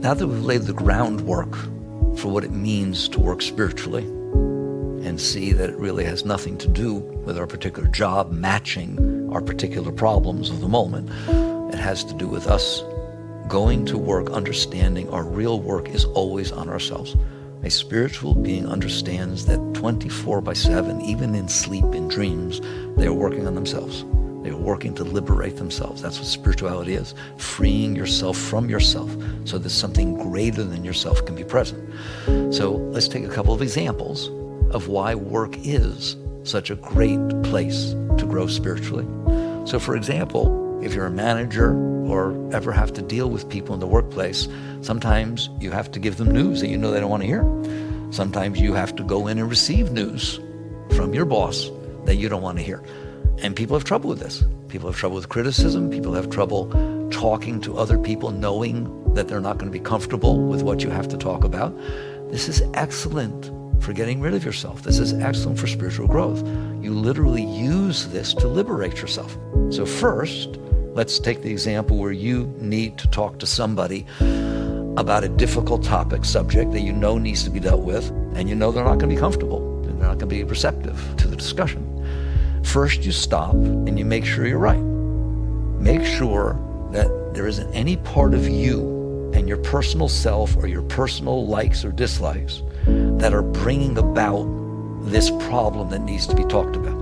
Now that we've laid the groundwork for what it means to work spiritually and see that it really has nothing to do with our particular job matching our particular problems of the moment, it has to do with us going to work, understanding our real work is always on ourselves. A spiritual being understands that 24/7, even in sleep, in dreams, they are working on themselves. They are working to liberate themselves. That's what spirituality is, freeing yourself from yourself so that something greater than yourself can be present. So let's take a couple of examples of why work is such a great place to grow spiritually. So for example, if you're a manager or ever have to deal with people in the workplace, sometimes you have to give them news that you know they don't want to hear. Sometimes you have to go in and receive news from your boss that you don't want to hear. And people have trouble with this. People have trouble with criticism. People have trouble talking to other people, knowing that they're not going to be comfortable with what you have to talk about. This is excellent for getting rid of yourself. This is excellent for spiritual growth. You literally use this to liberate yourself. So first, let's take the example where you need to talk to somebody about a difficult topic, subject that you know needs to be dealt with, and you know they're not going to be comfortable, and they're not going to be receptive to the discussion. First, you stop and you make sure you're right. Make sure that there isn't any part of you and your personal self or your personal likes or dislikes that are bringing about this problem that needs to be talked about.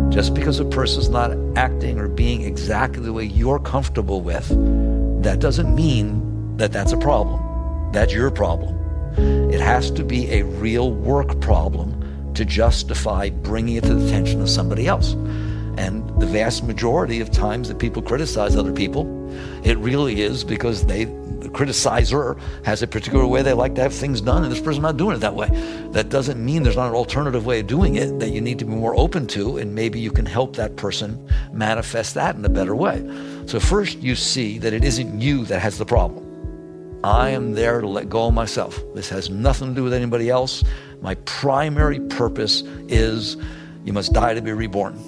Just because a person's not acting or being exactly the way you're comfortable with, that doesn't mean that that's a problem. That's your problem. It has to be a real work problem to justify bringing it to the attention of somebody else. And the vast majority of times that people criticize other people, it really is because the criticizer has a particular way they like to have things done, and this person's not doing it that way. That doesn't mean there's not an alternative way of doing it that you need to be more open to, and maybe you can help that person manifest that in a better way. So first you see that it isn't you that has the problem. I am there to let go of myself. This has nothing to do with anybody else. My primary purpose is you must die to be reborn.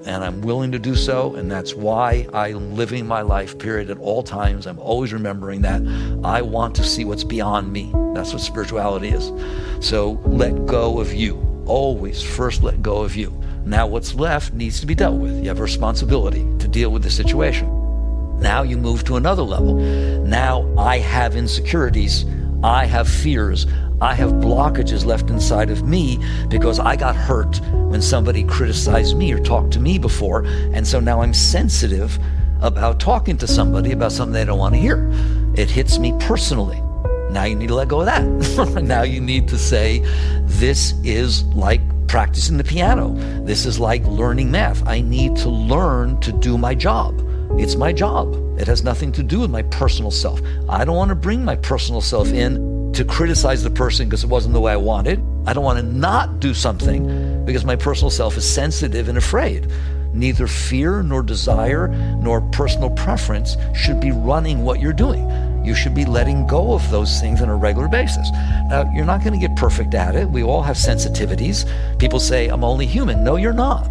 And I'm willing to do so, and that's why I'm living my life, period, at all times. I'm always remembering that. I want to see what's beyond me. That's what spirituality is. So let go of you. Always first let go of you. Now what's left needs to be dealt with. You have a responsibility to deal with the situation. Now you move to another level. Now I have insecurities. I have fears. I have blockages left inside of me because I got hurt when somebody criticized me or talked to me before. And so now I'm sensitive about talking to somebody about something they don't want to hear. It hits me personally. Now you need to let go of that. Now you need to say, this is like practicing the piano. This is like learning math. I need to learn to do my job. It's my job. It has nothing to do with my personal self. I don't want to bring my personal self in to criticize the person because it wasn't the way I wanted. I don't want to not do something because my personal self is sensitive and afraid. Neither fear nor desire nor personal preference should be running what you're doing. You should be letting go of those things on a regular basis. Now, you're not going to get perfect at it. We all have sensitivities. People say, I'm only human. No, you're not.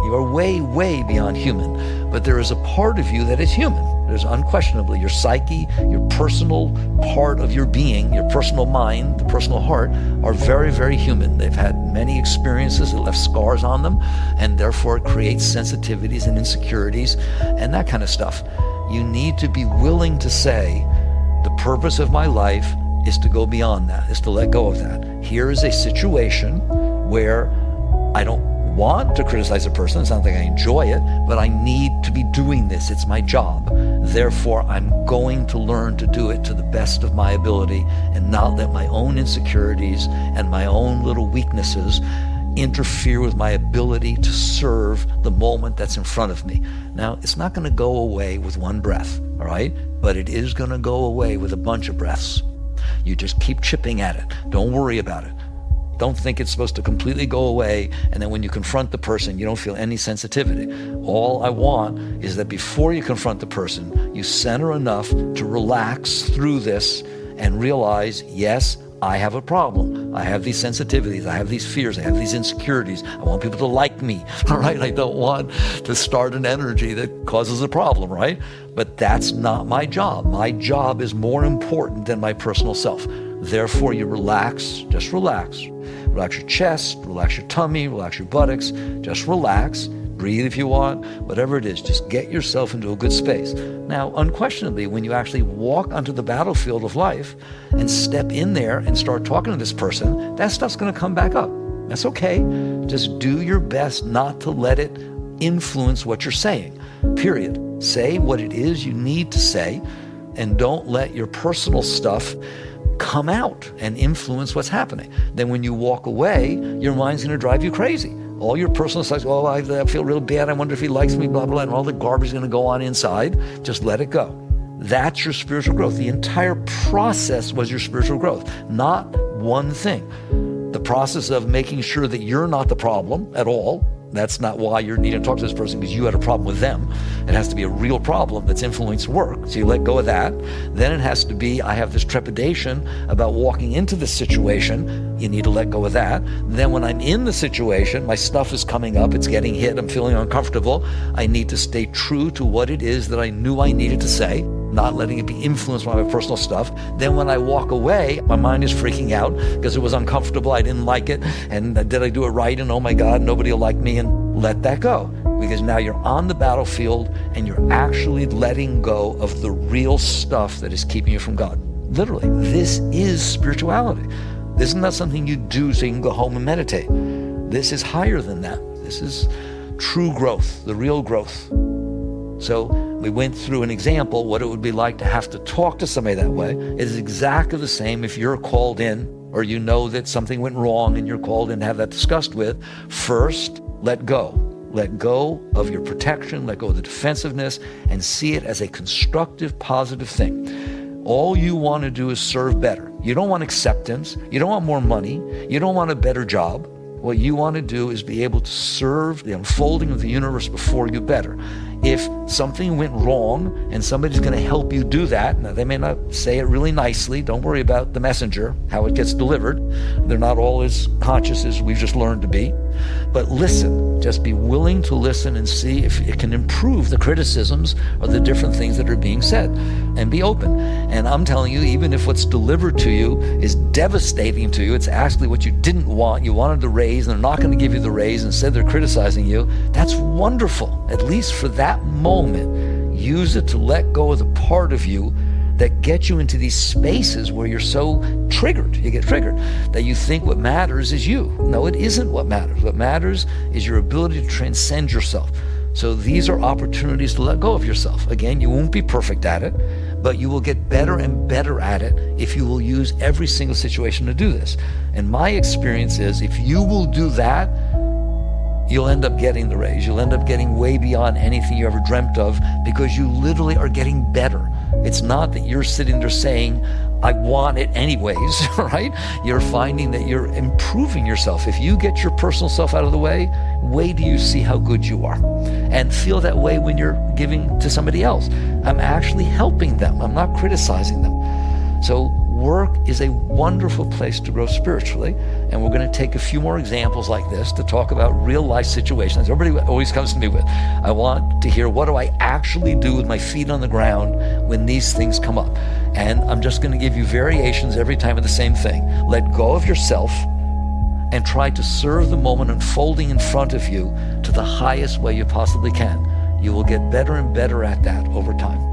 You are way, way beyond human. But there is a part of you that is human. There's unquestionably your psyche, your personal part of your being, your personal mind, the personal heart are very, very human. They've had many experiences that left scars on them, and therefore it creates sensitivities and insecurities and that kind of stuff. You need to be willing to say, the purpose of my life is to go beyond that, is to let go of that. Here is a situation where I don't want to criticize a person. It's not like I enjoy it, but I need to be doing this. It's my job. Therefore, I'm going to learn to do it to the best of my ability and not let my own insecurities and my own little weaknesses interfere with my ability to serve the moment that's in front of me. Now, it's not going to go away with one breath, all right? But it is going to go away with a bunch of breaths. You just keep chipping at it. Don't worry about it. Don't think it's supposed to completely go away, and then when you confront the person, you don't feel any sensitivity. All I want is that before you confront the person, you center enough to relax through this and realize, yes, I have a problem. I have these sensitivities. I have these fears. I have these insecurities. I want people to like me, all right? I don't want to start an energy that causes a problem, right? But that's not my job. My job is more important than my personal self. Therefore, you relax, just relax. Relax your chest, relax your tummy, relax your buttocks, just relax. Breathe if you want, whatever it is, just get yourself into a good space. Now, unquestionably, when you actually walk onto the battlefield of life and step in there and start talking to this person, that stuff's going to come back up. That's okay. Just do your best not to let it influence what you're saying, period. Say what it is you need to say, and don't let your personal stuff come out and influence what's happening. Then when you walk away, your mind's going to drive you crazy. All your personal stuff, oh, I feel real bad, I wonder if he likes me, blah, blah, and all the garbage is going to go on inside. Just let it go. That's your spiritual growth. The entire process was your spiritual growth, not one thing. The process of making sure that you're not the problem at all. That's not why you're needing to talk to this person, because you had a problem with them. It has to be a real problem that's influenced work. So you let go of that. Then it has to be, I have this trepidation about walking into this situation. You need to let go of that. Then when I'm in the situation, my stuff is coming up, it's getting hit, I'm feeling uncomfortable. I need to stay true to what it is that I knew I needed to say, not letting it be influenced by my personal stuff. Then when I walk away, my mind is freaking out because it was uncomfortable, I didn't like it, and did I do it right? And oh my God, nobody will like me, and let that go. Because now you're on the battlefield and you're actually letting go of the real stuff that is keeping you from God. Literally, this is spirituality. This is not something you do so you can go home and meditate. This is higher than that. This is true growth, the real growth. So we went through an example, what it would be like to have to talk to somebody that way. It is exactly the same if you're called in, or you know that something went wrong and you're called in to have that discussed with. First, let go. Let go of your protection, let go of the defensiveness, and see it as a constructive, positive thing. All you want to do is serve better. You don't want acceptance. You don't want more money. You don't want a better job. What you want to do is be able to serve the unfolding of the universe before you better. If something went wrong and somebody's going to help you do that, now they may not say it really nicely, don't worry about the messenger, how it gets delivered. They're not all as conscious as we've just learned to be. But listen, just be willing to listen and see if it can improve the criticisms or the different things that are being said, and be open. And I'm telling you, even if what's delivered to you is devastating to you, it's actually what you didn't want, you wanted the raise, and they're not going to give you the raise, instead they're criticizing you, that's wonderful. At least for that moment, use it to let go of the part of you that gets you into these spaces where you're so triggered, you get triggered, that you think what matters is you. No, it isn't what matters. What matters is your ability to transcend yourself. So these are opportunities to let go of yourself. Again, you won't be perfect at it, but you will get better and better at it if you will use every single situation to do this. And my experience is, if you will do that, you'll end up getting the raise. You'll end up getting way beyond anything you ever dreamt of, because you literally are getting better. It's not that you're sitting there saying, I want it anyways, right? You're finding that you're improving yourself. If you get your personal self out of the way, wait till you see how good you are. And feel that way when you're giving to somebody else. I'm actually helping them. I'm not criticizing them. So work is a wonderful place to grow spiritually, and we're going to take a few more examples like this to talk about real life situations. Everybody always comes to me with, I want to hear, what do I actually do with my feet on the ground when these things come up? And I'm just going to give you variations every time of the same thing. Let go of yourself and try to serve the moment unfolding in front of you to the highest way you possibly can. You will get better and better at that over time.